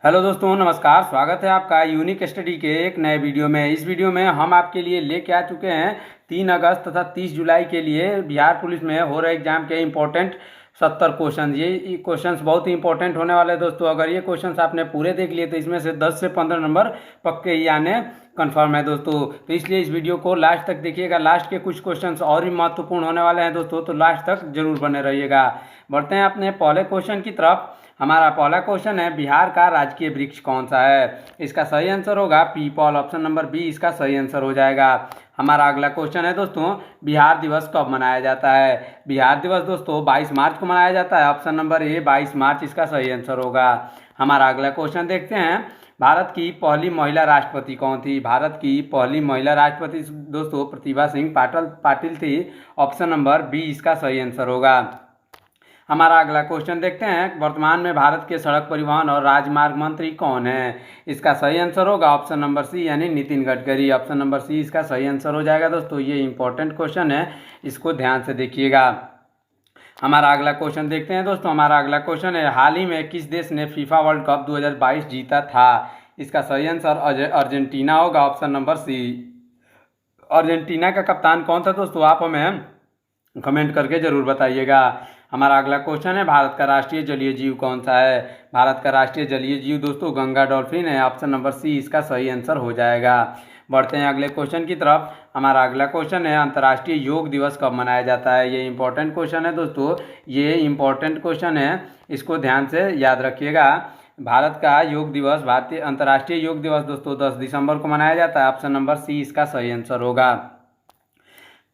Hello दोस्तों, नमस्कार। स्वागत है आपका यूनिक स्टडी के एक नए वीडियो में। इस वीडियो में हम आपके लिए लेके आ चुके हैं 3 अगस्त तथा 30 जुलाई के लिए बिहार पुलिस में हो रहे एग्जाम के इम्पोर्टेंट 70 क्वेश्चन। ये क्वेश्चंस बहुत ही इंपॉर्टेंट होने वाले हैं दोस्तों। अगर ये क्वेश्चंस आपने पूरे देख लिए तो इसमें से 10 से 15 नंबर पक्के ही आने कन्फर्म है दोस्तों। तो इसलिए इस वीडियो को लास्ट तक देखिएगा। लास्ट के कुछ क्वेश्चंस और भी महत्वपूर्ण होने वाले हैं दोस्तों, तो लास्ट तक जरूर बने रहिएगा। बढ़ते हैं अपने पहले क्वेश्चन की तरफ। हमारा पहला क्वेश्चन है, बिहार का राजकीय वृक्ष कौन सा है? इसका सही आंसर होगा पीपल। ऑप्शन नंबर बी इसका सही आंसर हो जाएगा। हमारा अगला क्वेश्चन है दोस्तों, बिहार दिवस कब मनाया जाता है? बिहार दिवस दोस्तों 22 मार्च को मनाया जाता है। ऑप्शन नंबर ए 22 मार्च इसका सही आंसर होगा। हमारा अगला क्वेश्चन देखते हैं, भारत की पहली महिला राष्ट्रपति कौन थी? भारत की पहली महिला राष्ट्रपति दोस्तों प्रतिभा सिंह पाटिल थी। ऑप्शन नंबर बी इसका सही आंसर होगा। हमारा अगला क्वेश्चन देखते हैं, वर्तमान में भारत के सड़क परिवहन और राजमार्ग मंत्री कौन है? इसका सही आंसर होगा ऑप्शन नंबर सी यानी Nitin Gadkari. Option number C इसका सही आंसर हो जाएगा दोस्तों। ये इंपॉर्टेंट क्वेश्चन है, इसको ध्यान से देखिएगा। हमारा अगला क्वेश्चन देखते हैं दोस्तों। हमारा अगला क्वेश्चन है, हाल ही में किस देश ने फीफा वर्ल्ड कप 2022 जीता था? इसका सही आंसर अर्जेंटीना होगा। Option number C. अर्जेंटीना का कप्तान कौन था दोस्तों? आप हमें कमेंट करके जरूर बताइएगा। हमारा अगला क्वेश्चन है, भारत का राष्ट्रीय जलीय जीव कौन सा है? भारत का राष्ट्रीय जलीय जीव दोस्तों गंगा डॉल्फिन है। ऑप्शन नंबर सी इसका सही आंसर हो जाएगा। बढ़ते हैं अगले क्वेश्चन की तरफ। हमारा अगला क्वेश्चन है, अंतर्राष्ट्रीय योग दिवस कब मनाया जाता है? ये इंपॉर्टेंट क्वेश्चन है दोस्तों। ये इंपॉर्टेंट क्वेश्चन है, इसको ध्यान से याद रखिएगा। भारत का योग दिवस, भारतीय अंतर्राष्ट्रीय योग दिवस दोस्तों 10 दिसंबर को मनाया जाता है। ऑप्शन नंबर सी इसका सही आंसर होगा।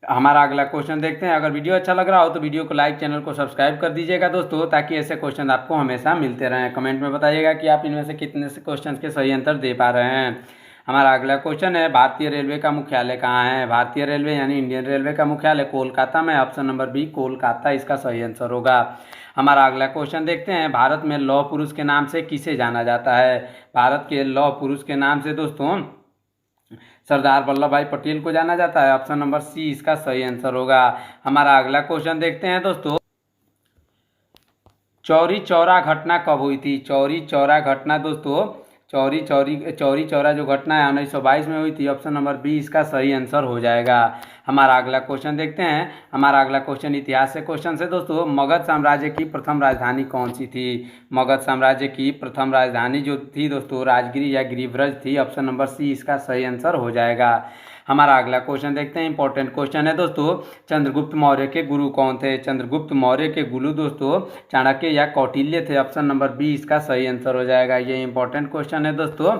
हमारा अगला क्वेश्चन देखते हैं। अगर वीडियो अच्छा लग रहा हो तो वीडियो को लाइक, चैनल को सब्सक्राइब कर दीजिएगा दोस्तों, ताकि ऐसे क्वेश्चन आपको हमेशा मिलते रहें। कमेंट में बताइएगा कि आप इनमें से कितने से क्वेश्चन के सही आंसर दे पा रहे हैं। हमारा अगला क्वेश्चन है, भारतीय रेलवे का मुख्यालय कहाँ है? भारतीय रेलवे यानी इंडियन रेलवे का मुख्यालय कोलकाता में। ऑप्शन नंबर बी कोलकाता इसका सही आंसर होगा। हमारा अगला क्वेश्चन देखते हैं, भारत में लौह पुरुष के नाम से किसे जाना जाता है? भारत के लौह पुरुष के नाम से दोस्तों सरदार वल्लभ भाई पटेल को जाना जाता है। ऑप्शन नंबर सी इसका सही आंसर होगा। हमारा अगला क्वेश्चन देखते हैं दोस्तों, चौरी चौरा घटना कब हुई थी? चौरी चौरा घटना दोस्तों चौरी चौरा जो घटना है 1922 में हुई थी। ऑप्शन नंबर बी इसका सही आंसर हो जाएगा। हमारा अगला क्वेश्चन देखते हैं। हमारा अगला क्वेश्चन इतिहास से क्वेश्चन से दोस्तों, मगध साम्राज्य की प्रथम राजधानी कौन सी थी? मगध साम्राज्य की प्रथम राजधानी जो थी दोस्तों राजगिरी या गिरिव्रज थी। ऑप्शन नंबर सी इसका सही आंसर हो जाएगा। हमारा अगला क्वेश्चन देखते हैं, इंपॉर्टेंट क्वेश्चन है दोस्तों, चंद्रगुप्त मौर्य के गुरु कौन थे? चंद्रगुप्त मौर्य के गुरु दोस्तों चाणक्य या कौटिल्य थे। ऑप्शन नंबर बी इसका सही आंसर हो जाएगा। ये इंपॉर्टेंट क्वेश्चन है दोस्तों।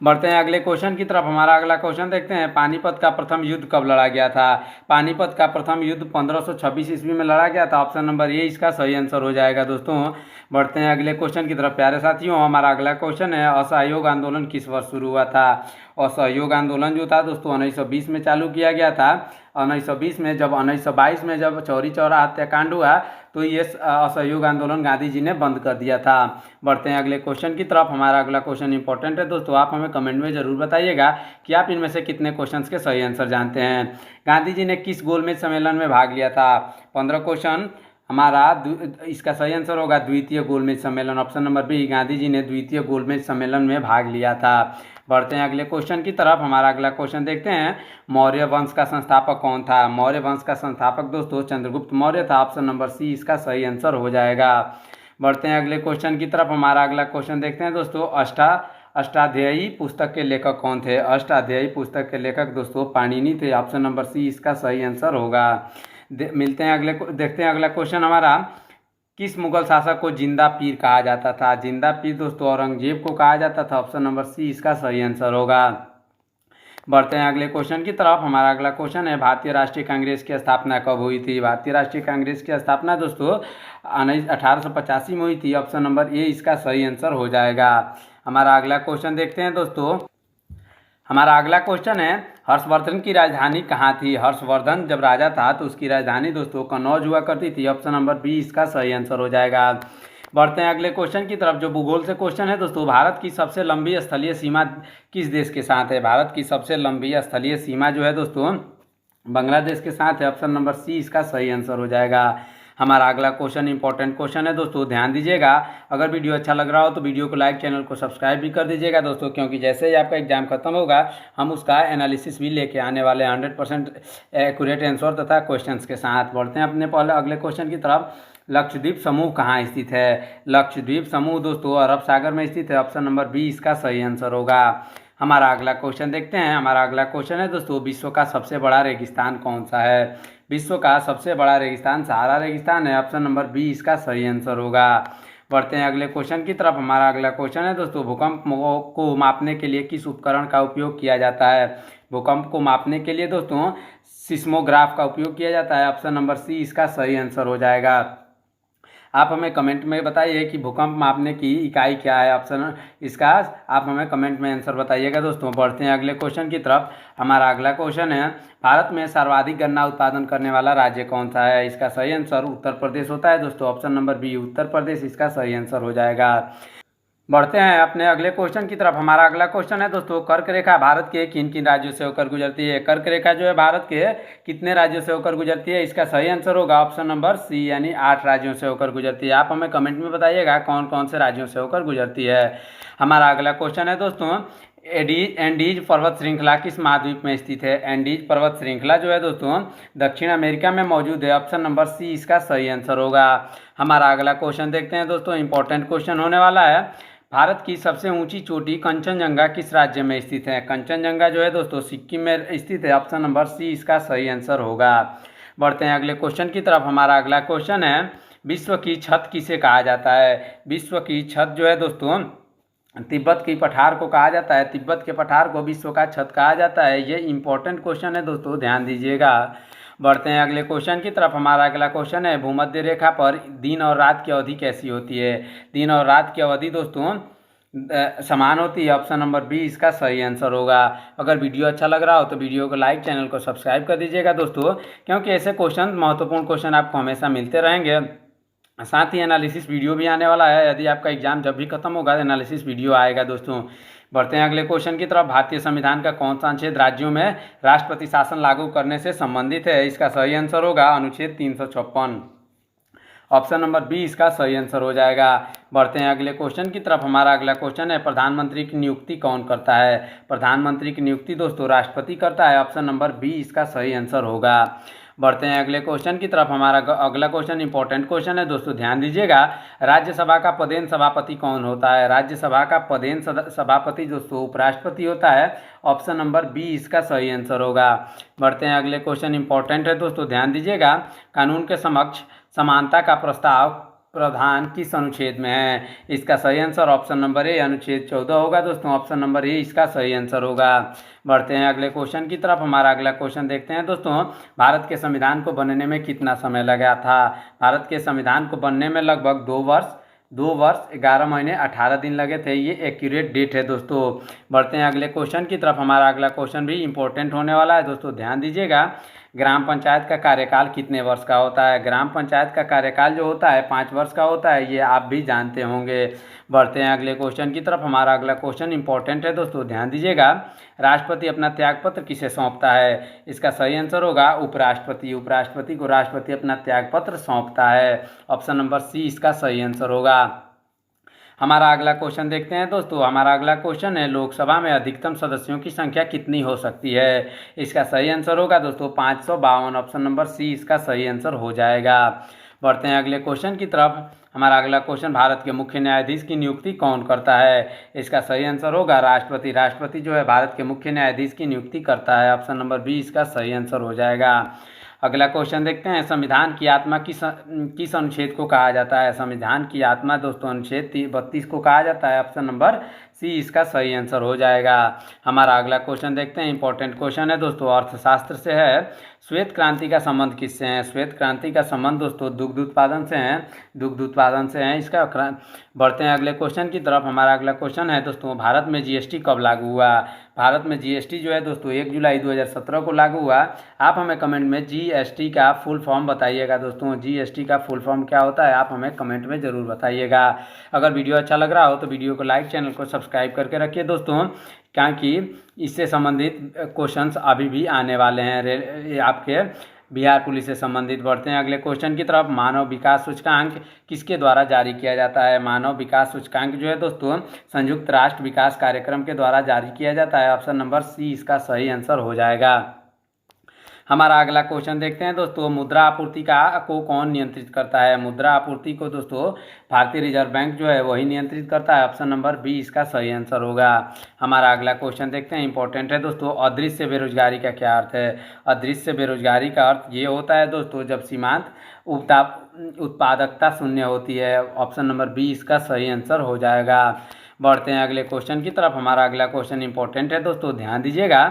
बढ़ते हैं अगले क्वेश्चन की तरफ। हमारा अगला क्वेश्चन देखते हैं, पानीपत का प्रथम युद्ध कब लड़ा गया था? पानीपत का प्रथम युद्ध 1526 ईस्वी में लड़ा गया था। ऑप्शन नंबर ए इसका सही आंसर हो जाएगा दोस्तों। बढ़ते हैं अगले क्वेश्चन की तरफ प्यारे साथियों। हमारा अगला क्वेश्चन है, असहयोग आंदोलन किस वर्ष शुरू हुआ था? असहयोग आंदोलन जो था दोस्तों 1920 में चालू किया गया था। 1920 में जब 1922 में जब चौरी चौरा हत्याकांड हुआ तो ये असहयोग आंदोलन गांधी जी ने बंद कर दिया था। बढ़ते हैं अगले क्वेश्चन की तरफ। हमारा अगला क्वेश्चन इंपॉर्टेंट है दोस्तों, आप हमें कमेंट में जरूर बताइएगा कि आप इनमें से कितने क्वेश्चंस के सही आंसर जानते हैं। गांधी जी ने किस गोलमेज सम्मेलन में भाग लिया था? 15 क्वेश्चन। हमारा इसका सही आंसर होगा द्वितीय गोलमेज सम्मेलन। Option number B, Gandhi ji ने द्वितीय गोलमेज सम्मेलन में भाग लिया था। बढ़ते हैं अगले क्वेश्चन की तरफ। हमारा अगला क्वेश्चन देखते हैं, मौर्य वंश का संस्थापक कौन था? मौर्य वंश का संस्थापक दोस्तों चंद्रगुप्त मौर्य था। ऑप्शन नंबर सी इसका सही आंसर हो जाएगा। बढ़ते हैं अगले क्वेश्चन की तरफ। हमारा अगला क्वेश्चन देखते हैं दोस्तों, अष्टाध्यायी पुस्तक के लेखक कौन थे? अष्टाध्यायी पुस्तक के लेखक दोस्तों पाणिनि थे। ऑप्शन नंबर सी इसका सही आंसर होगा। देखते हैं अगला क्वेश्चन हमारा, किस मुगल शासक को जिंदा पीर कहा जाता था? जिंदा पीर दोस्तों औरंगजेब को कहा जाता था। ऑप्शन नंबर सी इसका सही आंसर होगा। बढ़ते हैं अगले क्वेश्चन की तरफ। हमारा अगला क्वेश्चन है, भारतीय राष्ट्रीय कांग्रेस की स्थापना कब हुई थी? भारतीय राष्ट्रीय कांग्रेस की स्थापना दोस्तों 1885 में हुई थी। ऑप्शन नंबर ए इसका सही आंसर हो जाएगा। हमारा अगला क्वेश्चन देखते हैं दोस्तों। हमारा अगला क्वेश्चन है, हर्षवर्धन की राजधानी कहाँ थी? हर्षवर्धन जब राजा था तो उसकी राजधानी दोस्तों कन्नौज हुआ करती थी। ऑप्शन नंबर बी इसका सही आंसर हो जाएगा। बढ़ते हैं अगले क्वेश्चन की तरफ जो भूगोल से क्वेश्चन है दोस्तों, भारत की सबसे लंबी स्थलीय सीमा किस देश के साथ है? भारत की सबसे लंबी स्थलीय सीमा जो है दोस्तों बांग्लादेश के साथ है। ऑप्शन नंबर सी इसका सही आंसर हो जाएगा। हमारा अगला क्वेश्चन इंपॉर्टेंट क्वेश्चन है दोस्तों, ध्यान दीजिएगा। अगर वीडियो अच्छा लग रहा हो तो वीडियो को लाइक, चैनल को सब्सक्राइब भी कर दीजिएगा दोस्तों, क्योंकि जैसे ही आपका एग्जाम खत्म होगा हम उसका एनालिसिस भी लेके आने वाले 100% एक्यूरेट आंसर तथा क्वेश्चंस के साथ। बढ़ते हैं अपने पहले अगले क्वेश्चन की तरफ। लक्षद्वीप समूह कहाँ स्थित है? लक्षद्वीप समूह दोस्तों अरब सागर में स्थित है। ऑप्शन नंबर बी इसका सही आंसर होगा। हमारा अगला क्वेश्चन देखते हैं। हमारा अगला क्वेश्चन है दोस्तों, विश्व का सबसे बड़ा रेगिस्तान कौन सा है? विश्व का सबसे बड़ा रेगिस्तान सहारा रेगिस्तान है। ऑप्शन नंबर बी इसका सही आंसर होगा। बढ़ते हैं अगले क्वेश्चन की तरफ। हमारा अगला क्वेश्चन है दोस्तों, भूकंप को मापने के लिए किस उपकरण का उपयोग किया जाता है? भूकंप को मापने के लिए दोस्तों सिस्मोग्राफ का उपयोग किया जाता है। ऑप्शन नंबर सी इसका सही आंसर हो जाएगा। आप हमें कमेंट में बताइए कि भूकंप मापने की इकाई क्या है। ऑप्शन इसका आप हमें कमेंट में आंसर बताइएगा दोस्तों। बढ़ते हैं अगले क्वेश्चन की तरफ। हमारा अगला क्वेश्चन है, भारत में सर्वाधिक गन्ना उत्पादन करने वाला राज्य कौन सा है? इसका सही आंसर उत्तर प्रदेश होता है दोस्तों। Option number B Uttar Pradesh इसका सही आंसर हो जाएगा। बढ़ते हैं अपने अगले क्वेश्चन की तरफ। हमारा अगला क्वेश्चन है दोस्तों, कर्क रेखा भारत के किन किन राज्यों से होकर गुजरती है? कर्क रेखा जो है भारत के कितने राज्यों से होकर गुजरती है? इसका सही आंसर होगा ऑप्शन नंबर सी, यानी 8 राज्यों से होकर गुजरती है। आप हमें कमेंट में बताइएगा कौन कौन से राज्यों से होकर गुजरती है। हमारा अगला क्वेश्चन है दोस्तों, एंडीज पर्वत श्रृंखला किस महाद्वीप में स्थित है? एंडीज पर्वत श्रृंखला जो है दोस्तों दक्षिण अमेरिका में मौजूद है। ऑप्शन नंबर सी इसका सही आंसर होगा। हमारा अगला क्वेश्चन देखते हैं दोस्तों, इंपॉर्टेंट क्वेश्चन होने वाला है। भारत की सबसे ऊंची चोटी कंचनजंगा किस राज्य में स्थित है? कंचनजंगा जो है दोस्तों सिक्किम में स्थित है। ऑप्शन नंबर सी इसका सही आंसर होगा। बढ़ते हैं अगले क्वेश्चन की तरफ। हमारा अगला क्वेश्चन है, विश्व की छत किसे कहा जाता है? विश्व की छत जो है दोस्तों तिब्बत की पठार को कहा जाता है। तिब्बत के पठार को विश्व का छत कहा जाता है। ये इंपॉर्टेंट क्वेश्चन है दोस्तों, ध्यान दीजिएगा। बढ़ते हैं अगले क्वेश्चन की तरफ। हमारा अगला क्वेश्चन है, भूमध्य रेखा पर दिन और रात की अवधि कैसी होती है? दिन और रात की अवधि दोस्तों समान होती है। ऑप्शन नंबर बी इसका सही आंसर होगा। अगर वीडियो अच्छा लग रहा हो तो वीडियो को लाइक, चैनल को सब्सक्राइब कर दीजिएगा दोस्तों, क्योंकि ऐसे क्वेश्चन महत्वपूर्ण क्वेश्चन आपको हमेशा मिलते रहेंगे। साथ ही एनालिसिस वीडियो भी आने वाला है। यदि आपका एग्जाम जब भी खत्म होगा एनालिसिस वीडियो आएगा दोस्तों। बढ़ते हैं अगले क्वेश्चन की तरफ। भारतीय संविधान का कौन सा अनुच्छेद राज्यों में राष्ट्रपति शासन लागू करने से संबंधित है? इसका सही आंसर होगा अनुच्छेद 356। ऑप्शन नंबर बी इसका सही आंसर हो जाएगा। बढ़ते हैं अगले क्वेश्चन की तरफ। हमारा अगला क्वेश्चन है, प्रधानमंत्री की नियुक्ति कौन करता है? प्रधानमंत्री की नियुक्ति दोस्तों राष्ट्रपति करता है। ऑप्शन नंबर बी इसका सही आंसर होगा। बढ़ते हैं अगले क्वेश्चन की तरफ। हमारा अगला क्वेश्चन इंपॉर्टेंट क्वेश्चन है दोस्तों, ध्यान दीजिएगा। राज्यसभा का पदेन सभापति कौन होता है? राज्यसभा का पदेन सभापति दोस्तों उपराष्ट्रपति होता है। ऑप्शन नंबर बी इसका सही आंसर होगा। बढ़ते हैं अगले क्वेश्चन इंपॉर्टेंट है दोस्तों, ध्यान दीजिएगा। कानून के समक्ष समानता का प्रस्ताव प्रावधान किस अनुच्छेद में है? इसका सही आंसर ऑप्शन नंबर ए अनुच्छेद 14 होगा दोस्तों। ऑप्शन नंबर ए इसका सही आंसर होगा। बढ़ते हैं अगले क्वेश्चन की तरफ। हमारा अगला क्वेश्चन देखते हैं दोस्तों, भारत के संविधान को बनने में कितना समय लगा था? भारत के संविधान को बनने में लगभग 2 वर्ष 11 महीने 18 दिन लगे थे। ये एक्यूरेट डेट है दोस्तों। बढ़ते हैं अगले क्वेश्चन की तरफ। हमारा अगला क्वेश्चन भी इंपॉर्टेंट होने वाला है दोस्तों, ध्यान दीजिएगा। ग्राम पंचायत का कार्यकाल कितने वर्ष का होता है? ग्राम पंचायत का कार्यकाल जो होता है 5 वर्ष का होता है, ये आप भी जानते होंगे। बढ़ते हैं अगले क्वेश्चन की तरफ। हमारा अगला क्वेश्चन इंपॉर्टेंट है दोस्तों, ध्यान दीजिएगा। राष्ट्रपति अपना त्यागपत्र किसे सौंपता है? इसका सही आंसर होगा उपराष्ट्रपति। उपराष्ट्रपति को राष्ट्रपति अपना त्यागपत्र सौंपता है। ऑप्शन नंबर सी इसका सही आंसर होगा। हमारा अगला क्वेश्चन देखते हैं दोस्तों। हमारा अगला क्वेश्चन है, लोकसभा में अधिकतम सदस्यों की संख्या कितनी हो सकती है? इसका सही आंसर होगा दोस्तों 552। ऑप्शन नंबर सी इसका सही आंसर हो जाएगा। बढ़ते हैं अगले क्वेश्चन की तरफ। हमारा अगला क्वेश्चन, भारत के मुख्य न्यायाधीश की नियुक्ति कौन करता है? इसका सही आंसर होगा राष्ट्रपति। राष्ट्रपति जो है भारत के मुख्य न्यायाधीश की नियुक्ति करता है। ऑप्शन नंबर बी इसका सही आंसर हो जाएगा। अगला क्वेश्चन देखते हैं, संविधान की आत्मा किस अनुच्छेद को कहा जाता है? संविधान की आत्मा दोस्तों अनुच्छेद 32 को कहा जाता है। ऑप्शन नंबर सी इसका सही आंसर हो जाएगा। हमारा अगला क्वेश्चन देखते हैं, इंपॉर्टेंट क्वेश्चन है दोस्तों, अर्थशास्त्र से है। श्वेत क्रांति का संबंध किससे है? श्वेत क्रांति का संबंध दोस्तों दुग्ध उत्पादन से है। दुग्ध उत्पादन से है इसका। बढ़ते हैं अगले क्वेश्चन की तरफ। हमारा अगला क्वेश्चन है दोस्तों, भारत में जीएसटी कब लागू हुआ? भारत में जीएसटी जो है दोस्तों 1 जुलाई 2017 को लागू हुआ। आप हमें कमेंट में जीएसटी का फुल फॉर्म बताइएगा दोस्तों। जीएसटी का फुल फॉर्म क्या होता है आप हमें कमेंट में ज़रूर बताइएगा। अगर वीडियो अच्छा लग रहा हो तो वीडियो को लाइक, चैनल को सब्सक्राइब करके रखिए दोस्तों, क्योंकि इससे संबंधित क्वेश्चंस अभी भी आने वाले हैं आपके बिहार पुलिस से संबंधित। बढ़ते हैं अगले क्वेश्चन की तरफ। मानव विकास सूचकांक किसके द्वारा जारी किया जाता है? मानव विकास सूचकांक जो है दोस्तों संयुक्त राष्ट्र विकास कार्यक्रम के द्वारा जारी किया जाता है। ऑप्शन नंबर सी इसका सही आंसर हो जाएगा। हमारा अगला क्वेश्चन देखते हैं दोस्तों। मुद्रा आपूर्ति को कौन नियंत्रित करता है? मुद्रा आपूर्ति को दोस्तों भारतीय रिजर्व बैंक जो है वही नियंत्रित करता है। ऑप्शन नंबर बी इसका सही आंसर होगा। हमारा अगला क्वेश्चन देखते हैं, इंपॉर्टेंट है दोस्तों। अदृश्य बेरोजगारी का क्या अर्थ है? अदृश्य बेरोजगारी का अर्थ ये होता है दोस्तों जब सीमांत उत्पादकता शून्य होती है। ऑप्शन नंबर बी इसका सही आंसर हो जाएगा। बढ़ते हैं अगले क्वेश्चन की तरफ। हमारा अगला क्वेश्चन इंपॉर्टेंट है दोस्तों, ध्यान दीजिएगा।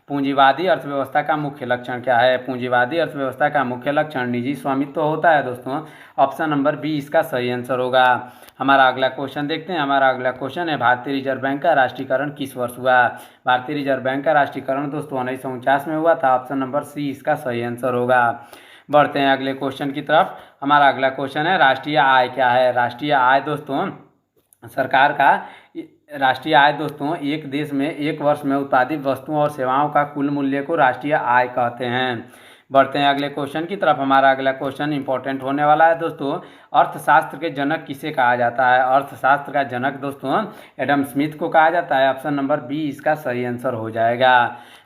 पूंजीवादी अर्थव्यवस्था का मुख्य लक्षण क्या है? पूंजीवादी अर्थव्यवस्था का मुख्य लक्षण निजी स्वामित्व होता है दोस्तों। ऑप्शन नंबर बी इसका सही आंसर होगा। हमारा अगला क्वेश्चन देखते हैं। हमारा अगला क्वेश्चन है, भारतीय रिजर्व बैंक का राष्ट्रीयकरण किस वर्ष हुआ? भारतीय रिजर्व बैंक का राष्ट्रीयकरण दोस्तों 1949 में हुआ था। ऑप्शन नंबर सी इसका सही आंसर होगा। बढ़ते हैं अगले क्वेश्चन की तरफ। हमारा अगला क्वेश्चन है, राष्ट्रीय आय क्या है? राष्ट्रीय आय दोस्तों सरकार का राष्ट्रीय आय दोस्तों एक देश में एक वर्ष में उत्पादित वस्तुओं और सेवाओं का कुल मूल्य को राष्ट्रीय आय कहते हैं। बढ़ते हैं अगले क्वेश्चन की तरफ। हमारा अगला क्वेश्चन इंपॉर्टेंट होने वाला है दोस्तों। अर्थशास्त्र के जनक किसे कहा जाता है? अर्थशास्त्र का जनक दोस्तों एडम स्मिथ को कहा जाता है। ऑप्शन नंबर बी इसका सही आंसर हो जाएगा।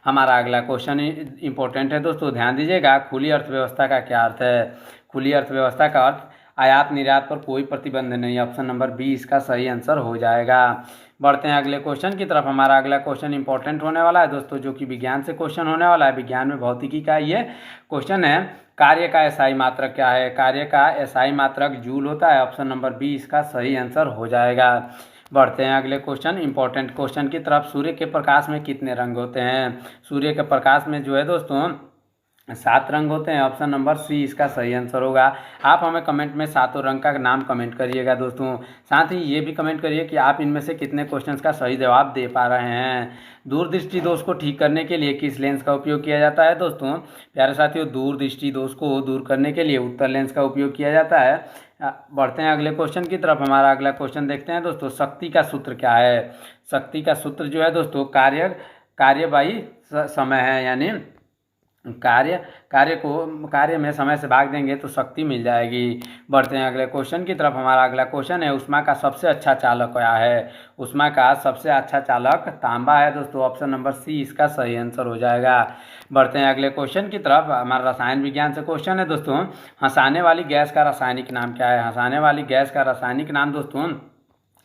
हमारा अगला क्वेश्चन इंपॉर्टेंट है दोस्तों, ध्यान दीजिएगा। खुली अर्थव्यवस्था का क्या अर्थ है? खुली अर्थव्यवस्था का अर्थ आयात निर्यात पर कोई प्रतिबंध नहीं। ऑप्शन नंबर बी इसका सही आंसर हो जाएगा। बढ़ते हैं अगले क्वेश्चन की तरफ। हमारा अगला क्वेश्चन इंपॉर्टेंट होने वाला है दोस्तों, जो कि विज्ञान से क्वेश्चन होने वाला है। विज्ञान में भौतिकी का ये क्वेश्चन है। कार्य का एसआई मात्रक क्या है? कार्य का एसआई मात्रक जूल होता है। ऑप्शन नंबर बी इसका सही आंसर हो जाएगा। बढ़ते हैं अगले क्वेश्चन इंपॉर्टेंट क्वेश्चन की तरफ। सूर्य के प्रकाश में कितने रंग होते हैं? सूर्य के प्रकाश में जो है दोस्तों 7 रंग होते हैं। ऑप्शन नंबर सी इसका सही आंसर होगा। आप हमें कमेंट में 7 रंग का नाम कमेंट करिएगा दोस्तों। साथ ही ये भी कमेंट करिए कि आप इनमें से कितने क्वेश्चंस का सही जवाब दे पा रहे हैं। दूरदृष्टि दोष को ठीक करने के लिए किस लेंस का उपयोग किया जाता है दोस्तों? प्यारे साथियों, दूरदृष्टि दोष को दूर करने के लिए उत्तल लेंस का उपयोग किया जाता है। बढ़ते हैं अगले क्वेश्चन की तरफ। हमारा अगला क्वेश्चन देखते हैं दोस्तों, शक्ति का सूत्र क्या है? शक्ति का सूत्र जो है दोस्तों कार्य समय है, यानी कार्य में समय से भाग देंगे तो शक्ति मिल जाएगी। बढ़ते हैं अगले क्वेश्चन की तरफ। हमारा अगला क्वेश्चन है, ऊष्मा का सबसे अच्छा चालक क्या है? ऊष्मा का सबसे अच्छा चालक तांबा है दोस्तों। ऑप्शन नंबर सी इसका सही आंसर हो जाएगा। बढ़ते हैं अगले क्वेश्चन की तरफ। हमारा रसायन विज्ञान से क्वेश्चन है दोस्तों, हंसाने वाली गैस का रासायनिक नाम क्या है? हंसाने वाली गैस का रासायनिक नाम दोस्तों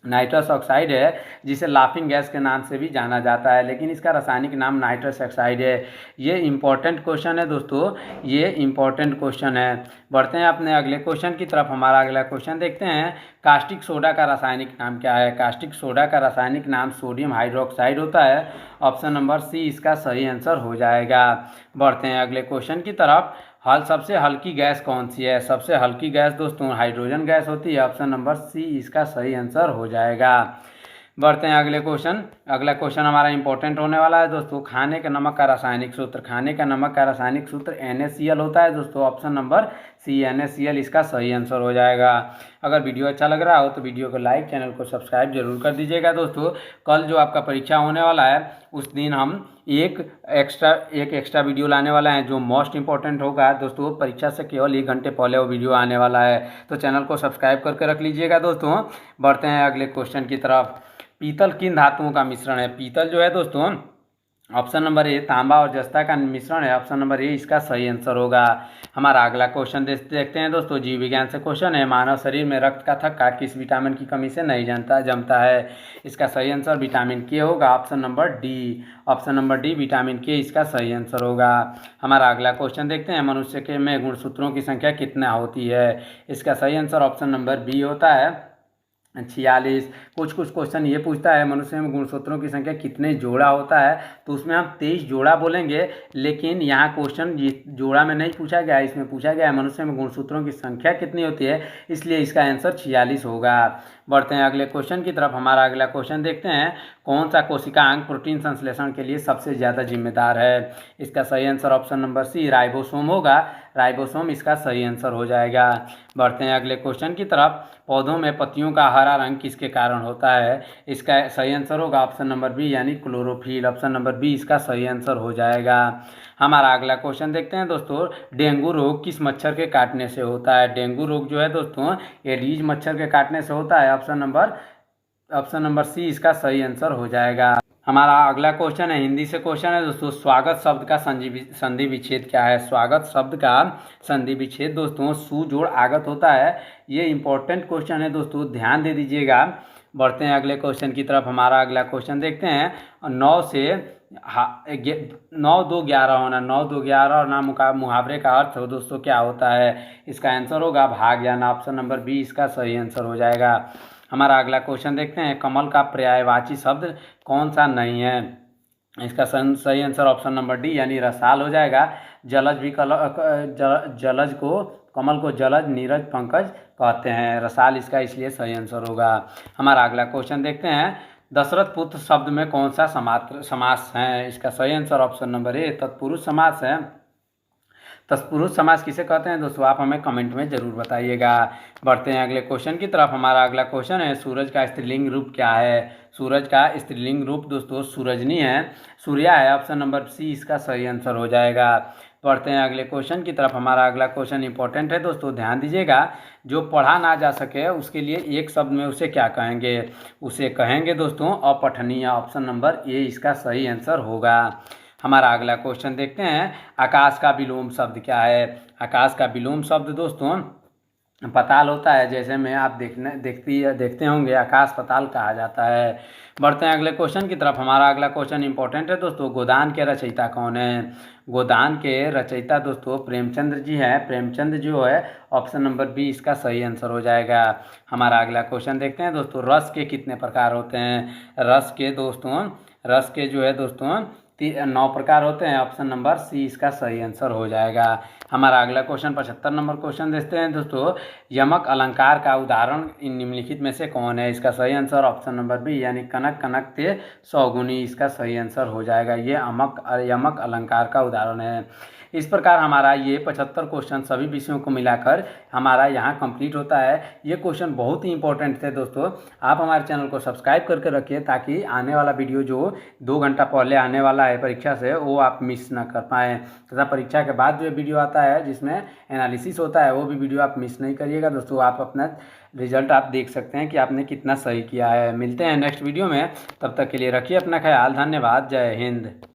नाइट्रस ऑक्साइड है, जिसे लाफिंग गैस के नाम से भी जाना जाता है, लेकिन इसका रासायनिक नाम नाइट्रस ऑक्साइड है। ये इंपॉर्टेंट क्वेश्चन है दोस्तों, ये इंपॉर्टेंट क्वेश्चन है। बढ़ते हैं अपने अगले क्वेश्चन की तरफ। हमारा अगला क्वेश्चन देखते हैं, कास्टिक सोडा का रासायनिक नाम क्या है? कास्टिक सोडा का रासायनिक नाम सोडियम हाइड्रोक्साइड होता है। ऑप्शन नंबर सी इसका सही आंसर हो जाएगा। बढ़ते हैं अगले क्वेश्चन की तरफ। सबसे हल्की गैस कौन सी है? सबसे हल्की गैस दोस्तों हाइड्रोजन गैस होती है। ऑप्शन नंबर सी इसका सही आंसर हो जाएगा। बढ़ते हैं अगले क्वेश्चन। अगला क्वेश्चन हमारा इंपॉर्टेंट होने वाला है दोस्तों, खाने के नमक का रासायनिक सूत्र। खाने का नमक का रासायनिक सूत्र NaCl होता है दोस्तों। ऑप्शन नंबर सी NaCl इसका सही आंसर हो जाएगा। अगर वीडियो अच्छा लग रहा हो तो वीडियो को लाइक, चैनल को सब्सक्राइब जरूर कर दीजिएगा दोस्तों। कल जो आपका परीक्षा होने वाला है उस दिन हम एक एक्स्ट्रा वीडियो लाने वाला है, जो मोस्ट इंपॉर्टेंट होगा दोस्तों। परीक्षा से केवल 1 घंटे पहले वो वीडियो आने वाला है, तो चैनल को सब्सक्राइब करके रख लीजिएगा दोस्तों। बढ़ते हैं अगले क्वेश्चन की तरफ। पीतल किन धातुओं का मिश्रण है? पीतल जो है दोस्तों ऑप्शन नंबर ए तांबा और जस्ता का मिश्रण है। ऑप्शन नंबर ए इसका सही आंसर होगा। हमारा अगला क्वेश्चन देखते हैं दोस्तों, जीव विज्ञान से क्वेश्चन है, मानव शरीर में रक्त का थक्का किस विटामिन की कमी से नहीं जमता है? इसका सही आंसर विटामिन के होगा। Option number D. Option number D vitamin के इसका सही आंसर होगा। हमारा अगला क्वेश्चन देखते हैं, मनुष्य के में गुणसूत्रों की संख्या कितना होती है? इसका सही आंसर ऑप्शन नंबर बी होता है 46। कुछ क्वेश्चन ये पूछता है मनुष्य में गुणसूत्रों की संख्या कितने जोड़ा होता है, तो उसमें हम 23 जोड़ा बोलेंगे, लेकिन यहाँ क्वेश्चन जोड़ा में नहीं पूछा गया है, इसमें पूछा गया है मनुष्य में गुणसूत्रों की संख्या कितनी होती है, इसलिए इसका आंसर 46 होगा। बढ़ते हैं अगले क्वेश्चन की तरफ। हमारा अगला क्वेश्चन देखते हैं, कौन सा कोशिकांग प्रोटीन संश्लेषण के लिए सबसे ज़्यादा जिम्मेदार है? इसका सही answer option number C ribosome होगा। राइबोसोम इसका सही आंसर हो जाएगा। बढ़ते हैं अगले क्वेश्चन की तरफ। पौधों में पत्तियों का हरा रंग किसके कारण होता है? इसका सही आंसर होगा ऑप्शन नंबर बी यानी क्लोरोफिल। ऑप्शन नंबर बी इसका सही आंसर हो जाएगा। हमारा अगला क्वेश्चन देखते हैं दोस्तों, डेंगू रोग किस मच्छर के काटने से होता है? डेंगू रोग जो है दोस्तों एडीज मच्छर के काटने से होता है। ऑप्शन नंबर सी इसका सही आंसर हो जाएगा। हमारा अगला क्वेश्चन है, हिंदी से क्वेश्चन है दोस्तों, स्वागत शब्द का संधि विच्छेद क्या है? स्वागत शब्द का संधि विच्छेद दोस्तों सु जोड़ आगत होता है। ये इंपॉर्टेंट क्वेश्चन है दोस्तों, ध्यान दे दीजिएगा। बढ़ते हैं अगले क्वेश्चन की तरफ। हमारा अगला क्वेश्चन देखते हैं, 9 से 9 2 11 होना, 9 2 11 और ना मुहावरे का अर्थ हो दोस्तों क्या होता है? इसका आंसर होगा भाग जाना। ऑप्शन नंबर बी इसका सही आंसर हो जाएगा। हमारा अगला क्वेश्चन देखते हैं, कमल का पर्यायवाची शब्द कौन सा नहीं है? इसका सही आंसर ऑप्शन नंबर डी यानी रसाल हो जाएगा। जलज भी जलज को कमल को जलज नीरज पंकज कहते हैं। रसाल इसका इसलिए सही आंसर होगा। हमारा अगला क्वेश्चन देखते हैं, दशरथ पुत्र शब्द में कौन सा समास है? इसका सही आंसर ऑप्शन नंबर ए तत्पुरुष समास है। तत्पुरुष समास किसे कहते हैं दोस्तों, आप हमें कमेंट में जरूर बताइएगा। बढ़ते हैं अगले क्वेश्चन की तरफ। हमारा अगला क्वेश्चन है, सूरज का स्त्रीलिंग रूप क्या है? सूरज का स्त्रीलिंग रूप दोस्तों सूरजनी है, सूर्या है। ऑप्शन नंबर सी इसका सही आंसर हो जाएगा। बढ़ते हैं अगले क्वेश्चन की तरफ। हमारा अगला क्वेश्चन इंपॉर्टेंट है दोस्तों, ध्यान दीजिएगा। जो पढ़ा ना जा सके उसके लिए एक शब्द में उसे क्या कहेंगे? उसे कहेंगे दोस्तों अपठनीय। ऑप्शन नंबर ए इसका सही आंसर होगा। हमारा अगला क्वेश्चन देखते हैं, आकाश का विलोम शब्द क्या है? आकाश का विलोम शब्द दोस्तों पताल होता है, जैसे में आप देखते होंगे आकाश पताल कहा जाता है। बढ़ते हैं अगले क्वेश्चन की तरफ। हमारा अगला क्वेश्चन इंपॉर्टेंट है दोस्तों, गोदान के रचयिता कौन है? गोदान के रचयिता दोस्तों प्रेमचंद्र जी हैं। प्रेमचंद जो है ऑप्शन नंबर बी इसका सही आंसर हो जाएगा। हमारा अगला क्वेश्चन देखते हैं दोस्तों, रस के कितने प्रकार होते हैं? रस के जो है दोस्तों 9 प्रकार होते हैं। ऑप्शन नंबर सी इसका सही आंसर हो जाएगा। हमारा अगला क्वेश्चन 75 नंबर क्वेश्चन देखते हैं दोस्तों, यमक अलंकार का उदाहरण इन निम्नलिखित में से कौन है? इसका सही आंसर ऑप्शन नंबर बी यानी कनक कनक ते सौगुनी इसका सही आंसर हो जाएगा। ये यमक अलंकार का उदाहरण है। इस प्रकार हमारा ये 75 क्वेश्चन सभी विषयों को मिलाकर हमारा यहाँ कंप्लीट होता है। ये क्वेश्चन बहुत ही इंपॉर्टेंट थे दोस्तों। आप हमारे चैनल को सब्सक्राइब करके रखिए ताकि आने वाला वीडियो जो 2 घंटा पहले आने वाला है परीक्षा से वो आप मिस ना कर पाएँ, तथा परीक्षा के बाद जो वीडियो आता है जिसमें एनालिसिस होता है वो भी वीडियो आप मिस नहीं करिएगा दोस्तों। आप अपना रिजल्ट आप देख सकते हैं कि आपने कितना सही किया है। मिलते हैं नेक्स्ट वीडियो में, तब तक के लिए रखिए अपना ख्याल। धन्यवाद। जय हिंद।